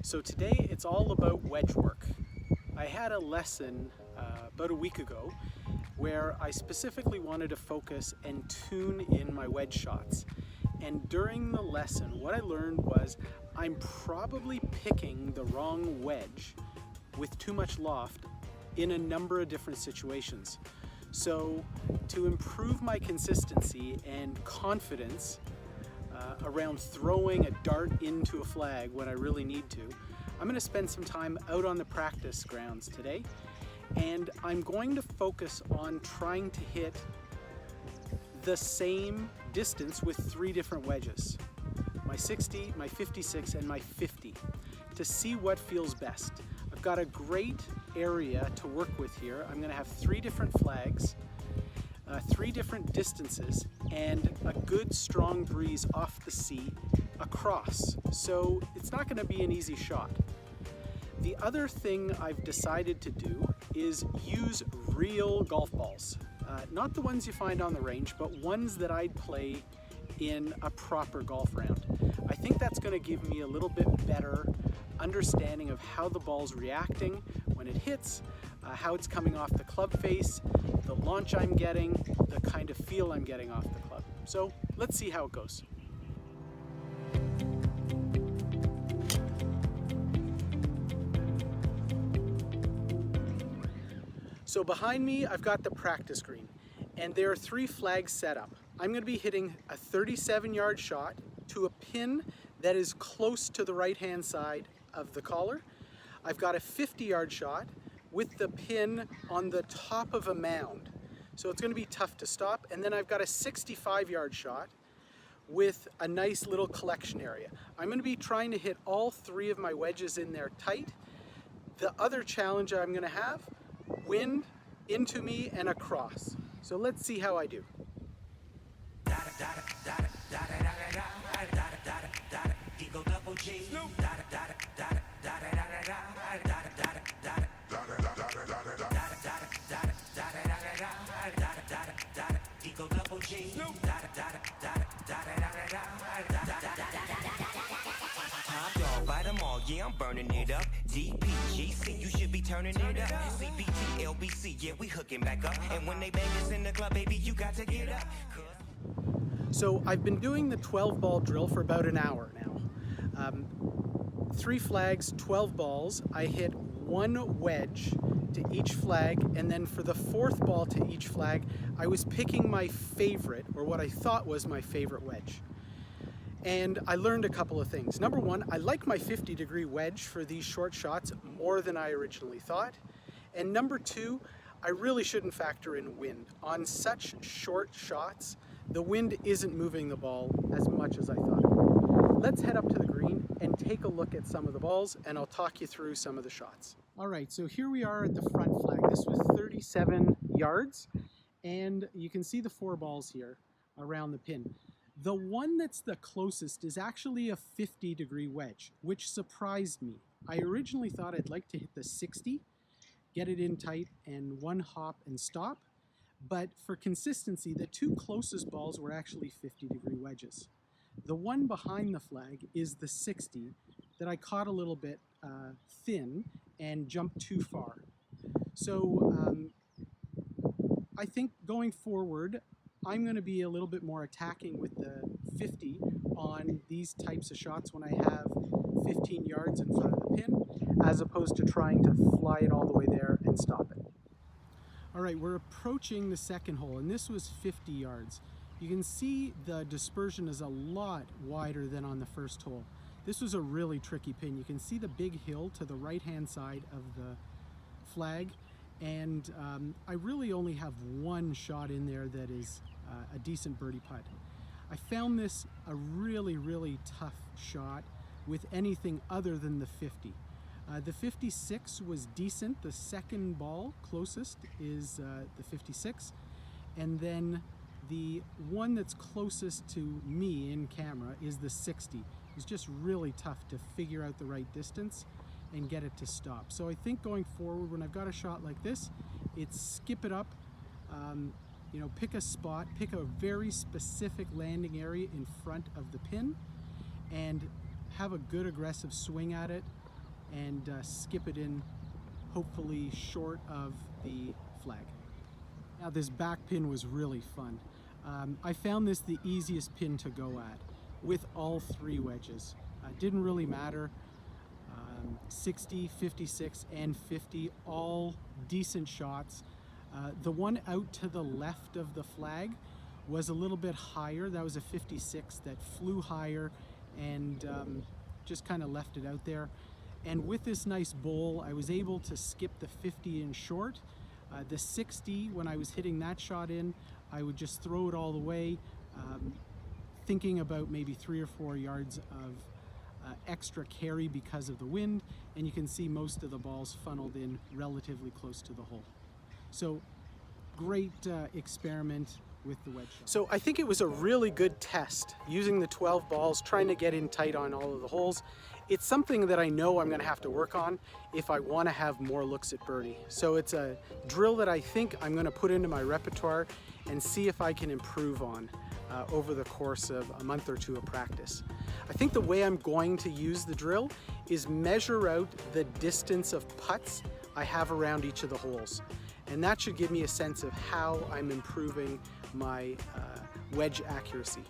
So today it's all about wedge work. I had a lesson about a week ago where I specifically wanted to focus and tune in my wedge shots. And during the lesson, what I learned was I'm probably picking the wrong wedge with too much loft in a number of different situations. So to improve my consistency and confidence around throwing a dart into a flag when I really need to, I'm going to spend some time out on the practice grounds today, and I'm going to focus on trying to hit the same distance with 3 different wedges: my 60, my 56, and my 50, to see what feels best. I've got a great area to work with here. I'm going to have 3 different flags, 3 different distances, and a good strong breeze off the sea across. So it's not going to be an easy shot. The other thing I've decided to do is use real golf balls. Not the ones you find on the range, but ones that I'd play in a proper golf round. I think that's going to give me a little bit better understanding of how the ball's reacting when it hits, how it's coming off the club face, the launch I'm getting, the kind of feel I'm getting off the club. So let's see how it goes. So behind me, I've got the practice green, and there are 3 flags set up. I'm going to be hitting a 37-yard shot to a pin that is close to the right-hand side of the collar. I've got a 50-yard shot with the pin on the top of a mound, so it's going to be tough to stop. And then I've got a 65-yard shot with a nice little collection area. I'm going to be trying to hit all 3 of my wedges in there tight. The other challenge I'm going to have: wind into me and across. So let's see how I do. Yeah, I'm burning it up. DPGC, you should be turning it up. CPT, LBC, yeah, we hooking back up. And when they bang us in the club, baby, you got to get up. So I've been doing the 12-ball drill for about an hour now. 3 flags, 12 balls. I hit 1 wedge to each flag, and then for the 4th ball to each flag, I was picking my favorite, or what I thought was my favorite wedge. And I learned a couple of things. Number 1, I like my 50-degree wedge for these short shots more than I originally thought. And number 2, I really shouldn't factor in wind. On such short shots, the wind isn't moving the ball as much as I thought it would. Let's head up to the green and take a look at some of the balls, and I'll talk you through some of the shots. All right, so here we are at the front flag. This was 37 yards, and you can see the 4 balls here around the pin. The one that's the closest is actually a 50-degree wedge, which surprised me. I originally thought I'd like to hit the 60, get it in tight, and 1 hop and stop. But for consistency, the 2 closest balls were actually 50-degree wedges. The one behind the flag is the 60 that I caught a little bit thin and jumped too far. So I think going forward, I'm going to be a little bit more attacking with the 50 on these types of shots when I have 15 yards in front of the pin, as opposed to trying to fly it all the way there and stop it. All right, we're approaching the 2nd hole, and this was 50 yards. You can see the dispersion is a lot wider than on the 1st hole. This was a really tricky pin. You can see the big hill to the right-hand side of the flag, and I really only have 1 shot in there that is a decent birdie putt. I found this a really, really tough shot with anything other than the 50. The 56 was decent. The 2nd ball closest is the 56, and then the one that's closest to me in camera is the 60. It's just really tough to figure out the right distance and get it to stop. So I think going forward, when I've got a shot like this, it's skip it up, you know, pick a spot, pick a very specific landing area in front of the pin, and have a good aggressive swing at it and skip it in, hopefully short of the flag. Now this back pin was really fun. I found this the easiest pin to go at with all 3 wedges. Didn't really matter. 60, 56, and 50, all decent shots. The one out to the left of the flag was a little bit higher. That was a 56 that flew higher and just kind of left it out there. And with this nice bowl, I was able to skip the 50 in short. The 60, when I was hitting that shot in, I would just throw it all the way, thinking about maybe 3 or 4 yards of extra carry because of the wind, and you can see most of the balls funneled in relatively close to the hole. So great experiment with the wedge shot. So I think it was a really good test using the 12 balls, trying to get in tight on all of the holes. It's something that I know I'm going to have to work on if I want to have more looks at birdie. So it's a drill that I think I'm going to put into my repertoire and see if I can improve on over the course of a month or 2 of practice. I think the way I'm going to use the drill is measure out the distance of putts I have around each of the holes. And that should give me a sense of how I'm improving my wedge accuracy.